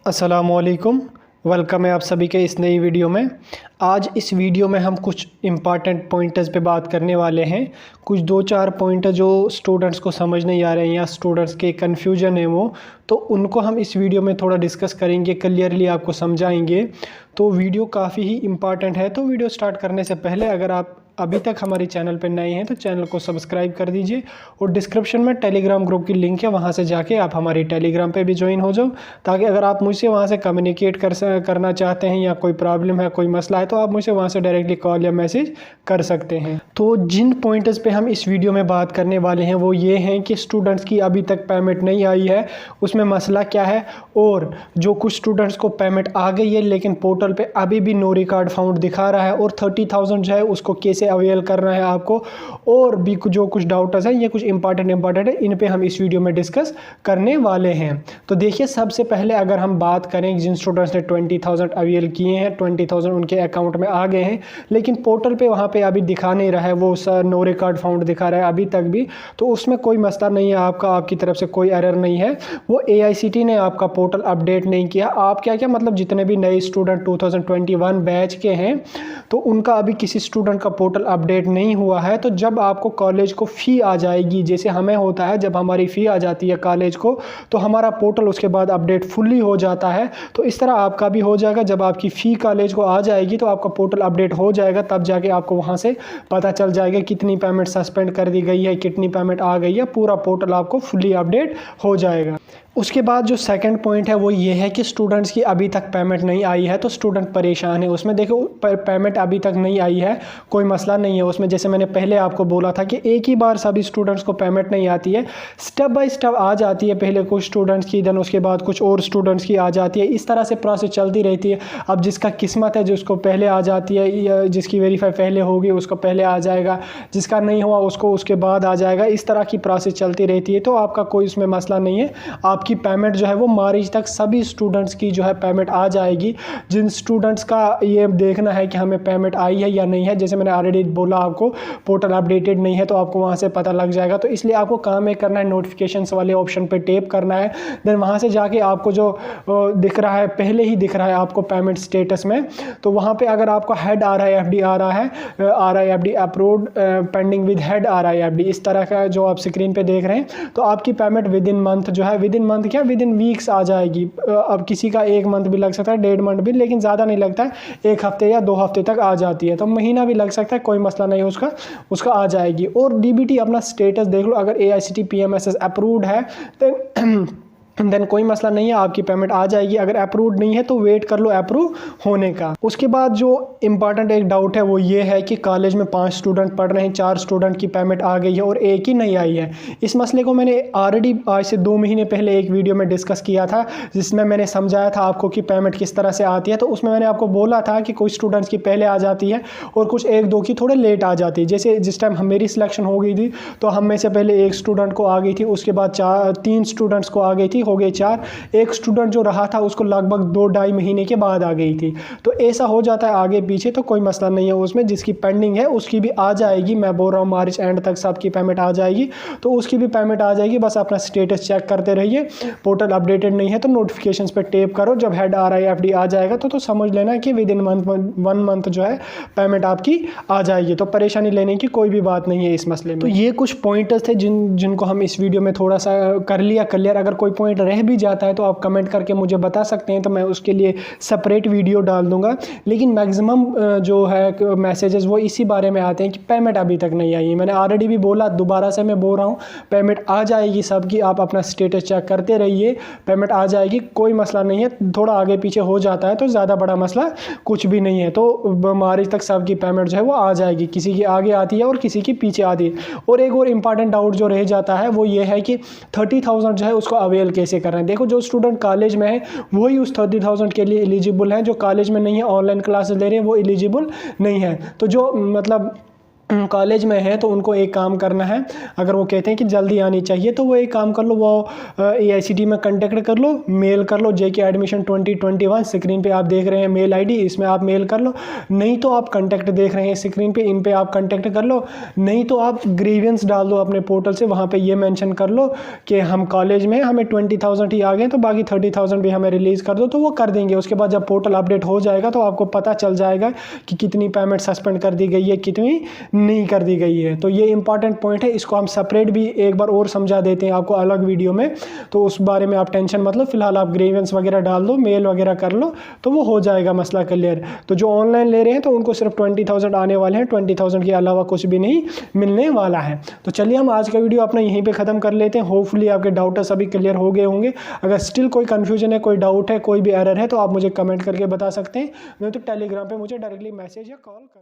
अस्सलामुअलैकुम। वेलकम है आप सभी के इस नई वीडियो में। आज इस वीडियो में हम कुछ इम्पॉर्टेंट पॉइंटर्स पे बात करने वाले हैं। कुछ दो चार पॉइंटर जो स्टूडेंट्स को समझ नहीं आ रहे हैं या स्टूडेंट्स के कन्फ्यूजन है वो, तो उनको हम इस वीडियो में थोड़ा डिस्कस करेंगे, क्लियरली आपको समझाएंगे। तो वीडियो काफ़ी ही इम्पॉर्टेंट है। तो वीडियो स्टार्ट करने से पहले अगर आप अभी तक हमारे चैनल पर नए हैं तो चैनल को सब्सक्राइब कर दीजिए और डिस्क्रिप्शन में टेलीग्राम ग्रुप की लिंक है, वहाँ से जाके आप हमारी टेलीग्राम पे भी ज्वाइन हो जाओ, ताकि अगर आप मुझसे वहाँ से कम्युनिकेट करना चाहते हैं या कोई प्रॉब्लम है, कोई मसला है, तो आप मुझसे वहाँ से डायरेक्टली कॉल या मैसेज कर सकते हैं। तो जिन पॉइंटर्स पे हम इस वीडियो में बात करने वाले हैं वो ये हैं कि स्टूडेंट्स की अभी तक पेमेंट नहीं आई है, उसमें मसला क्या है, और जो कुछ स्टूडेंट्स को पेमेंट आ गई है लेकिन पोर्टल पे अभी भी नो रिकॉर्ड फाउंड दिखा रहा है, और 30,000 जो है उसको कैसे अवेल करना है आपको, और भी जो कुछ डाउट्स हैं ये कुछ इंपॉर्टेंट है, इन पे हम इस वीडियो में डिस्कस करने वाले हैं। तो देखिए, सबसे पहले अगर हम बात करें जिन स्टूडेंट्स ने 20,000 अवेल किए हैं, 20,000 उनके अकाउंट में आ गए हैं, लेकिन पोर्टल पे वहाँ पे अभी दिखा नहीं रहा है, वो नो रिकॉर्ड फाउंड दिखा रहा है अभी तक भी, तो उसमें कोई मसला नहीं है, आपकी तरफ से कोई एरर नहीं है। वो AICTE ने आपका पोर्टल अपडेट नहीं किया। आप क्या मतलब जितने भी नए स्टूडेंट 2021 बैच के हैं तो उनका अभी किसी स्टूडेंट का पोर्टल अपडेट नहीं हुआ है। तो जब आपको कॉलेज को फ़ी आ जाएगी, जैसे हमें होता है जब हमारी फ़ी आ जाती है कॉलेज को, तो हमारा पोर्टल उसके बाद अपडेट फुल्ली हो जाता है। तो इस तरह आपका भी हो जाएगा, जब आपकी फ़ी कॉलेज को आ जाएगी तो आपका पोर्टल अपडेट हो जाएगा, तब जाके आपको वहाँ से पता चल जाएगा कितनी पेमेंट सस्पेंड कर दी गई है, कितनी पेमेंट आ गई है, पूरा पोर्टल आपको फुल्ली अपडेट हो जाएगा। उसके बाद जो सेकंड पॉइंट है वो ये है कि स्टूडेंट्स की अभी तक पेमेंट नहीं आई है, तो स्टूडेंट परेशान है। उसमें देखो, पेमेंट अभी तक नहीं आई है, कोई मसला नहीं है उसमें। जैसे मैंने पहले आपको बोला था कि एक ही बार सभी स्टूडेंट्स को पेमेंट नहीं आती है, स्टेप बाय स्टेप आ जाती है, पहले कुछ स्टूडेंट्स की, देन उसके बाद कुछ और स्टूडेंट्स की आ जाती है। इस तरह से प्रोसेस चलती रहती है। अब जिसका किस्मत है, जिसको पहले आ जाती है, या जिसकी वेरीफाई पहले होगी उसको पहले आ जाएगा, जिसका नहीं हुआ उसको उसके बाद आ जाएगा। इस तरह की प्रोसेस चलती रहती है, तो आपका कोई उसमें मसला नहीं है। आपकी पेमेंट जो है वो मार्च तक सभी स्टूडेंट्स की जो है पेमेंट आ जाएगी। जिन स्टूडेंट्स का ये देखना है कि हमें पेमेंट आई है या नहीं है, जैसे मैंने ऑलरेडी बोला आपको पोर्टल अपडेटेड नहीं है, तो आपको वहाँ से पता लग जाएगा। तो इसलिए आपको काम एक करना है, नोटिफिकेशंस वाले ऑप्शन पे टैप करना है, देन वहाँ से जाके आपको जो दिख रहा है, पहले ही दिख रहा है आपको पेमेंट स्टेटस में, तो वहाँ पे अगर आपका हेड आ रहा है, FD आ रहा है, FD approved pending with head आ रहा है, FD, इस तरह का जो आप स्क्रीन पे देख रहे हैं, तो आपकी पेमेंट विद इन मंथ जो है, विद इन मंथ क्या, विद इन वीक्स आ जाएगी। अब किसी का 1 मंथ भी लग सकता है, 1.5 मंथ भी, लेकिन ज़्यादा नहीं लगता है, 1 हफ्ते या 2 हफ्ते तक आ जाती है। तो महीना भी लग सकता है, कोई मसला नहीं है, उसका आ जाएगी। और DBT अपना स्टेटस देख लो, अगर AICTE PMSS अप्रूव्ड है देन कोई मसला नहीं है, आपकी पेमेंट आ जाएगी। अगर अप्रूव्ड नहीं है तो वेट कर लो अप्रूव होने का। उसके बाद जो इंपॉर्टेंट एक डाउट है वो ये है कि कॉलेज में 5 स्टूडेंट पढ़ रहे हैं, 4 स्टूडेंट की पेमेंट आ गई है और एक ही नहीं आई है। इस मसले को मैंने ऑलरेडी आज से 2 महीने पहले एक वीडियो में डिस्कस किया था, जिसमें मैंने समझाया था आपको कि पेमेंट किस तरह से आती है। तो उसमें मैंने आपको बोला था कि कुछ स्टूडेंट्स की पहले आ जाती है और कुछ 1-2 की थोड़े लेट आ जाती है। जैसे जिस टाइम मेरी सिलेक्शन हो गई थी तो हम में से पहले 1 स्टूडेंट को आ गई थी, उसके बाद 3 स्टूडेंट्स को आ गई थी, हो गए 4। एक स्टूडेंट जो रहा था उसको लगभग 2-2.5 महीने के बाद आ गई थी। तो ऐसा हो जाता है आगे पीछे, तो कोई मसला नहीं है उसमें। जिसकी पेंडिंग है उसकी भी आ जाएगी, मैं बोल रहा हूँ मार्च एंड तक सबकी पेमेंट आ जाएगी, तो उसकी भी पेमेंट आ जाएगी। बस अपना स्टेटस चेक करते रहिए, पोर्टल अपडेटेड नहीं है तो नोटिफिकेशंस पे टैप करो, जब हेड RIFD आ जाएगा तो समझ लेना कि विद इन 1 मंथ जो है पेमेंट आपकी आ जाएगी। तो परेशानी लेने की कोई भी बात नहीं है इस मसले में। तो ये कुछ पॉइंटर्स थे जिनको हम इस वीडियो में थोड़ा सा कर लिया क्लियर। अगर कोई पॉइंट रह भी जाता है तो आप कमेंट करके मुझे बता सकते हैं, तो मैं उसके लिए सेपरेट वीडियो डाल दूंगा। लेकिन मैक्सिमम जो है मैसेजेस वो इसी बारे में आते हैं कि पेमेंट अभी तक नहीं आई है। मैंने ऑलरेडी भी बोला, दोबारा से मैं बोल रहा हूँ, पेमेंट आ जाएगी सबकी। आप अपना स्टेटस चेक करते रहिए, पेमेंट आ जाएगी, कोई मसला नहीं है। थोड़ा आगे पीछे हो जाता है तो ज़्यादा बड़ा मसला कुछ भी नहीं है। तो मार्च तक सबकी पेमेंट जो है वो आ जाएगी, किसी की आगे आती है और किसी की पीछे आती है। और एक और इम्पॉर्टेंट डाउट जो रह जाता है वो ये है कि 30,000 जो है उसको अवेल कैसे कर रहे हैं। देखो, जो स्टूडेंट कॉलेज में है वही उस 30,000 के लिए एलिजिबल है, जो कॉलेज में नहीं है, ऑनलाइन क्लासेस ले रहे हैं, वो एलिजिबल नहीं है। तो जो मतलब कॉलेज में हैं तो उनको एक काम करना है, अगर वो कहते हैं कि जल्दी आनी चाहिए तो वो एक काम कर लो, वो AICTE में कांटेक्ट कर लो, मेल कर लो, JK एडमिशन 2021 स्क्रीन पे आप देख रहे हैं मेल ID, इसमें आप मेल कर लो। नहीं तो आप कांटेक्ट देख रहे हैं स्क्रीन पे, इन पे आप कांटेक्ट कर लो। नहीं तो आप ग्रीवेंस डाल दो अपने पोर्टल से, वहाँ पे ये मेंशन कर लो कि हम कॉलेज में हमें 20,000 ही आ गए तो बाकी 30,000 भी हमें रिलीज़ कर दो, तो वो कर देंगे। उसके बाद जब पोर्टल अपडेट हो जाएगा तो आपको पता चल जाएगा कि कितनी पेमेंट सस्पेंड कर दी गई है, कितनी नहीं कर दी गई है। तो ये इंपॉर्टेंट पॉइंट है, इसको हम सेपरेट भी एक बार और समझा देते हैं आपको अलग वीडियो में, तो उस बारे में आप टेंशन मत लो। फिलहाल आप ग्रीवेंस वगैरह डाल दो, मेल वगैरह कर लो, तो वो हो जाएगा मसला क्लियर। तो जो ऑनलाइन ले रहे हैं तो उनको सिर्फ 20,000 आने वाले हैं, 20,000 के अलावा कुछ भी नहीं मिलने वाला है। तो चलिए हम आज का वीडियो अपना यहीं पर ख़त्म कर लेते हैं। होपफुली आपके डाउट सभी क्लियर हो गए होंगे। अगर स्टिल कोई कन्फ्यूजन है, कोई डाउट है, कोई भी एरर है तो आप मुझे कमेंट करके बता सकते हैं, नहीं तो टेलीग्राम पर मुझे डायरेक्टली मैसेज या कॉल कर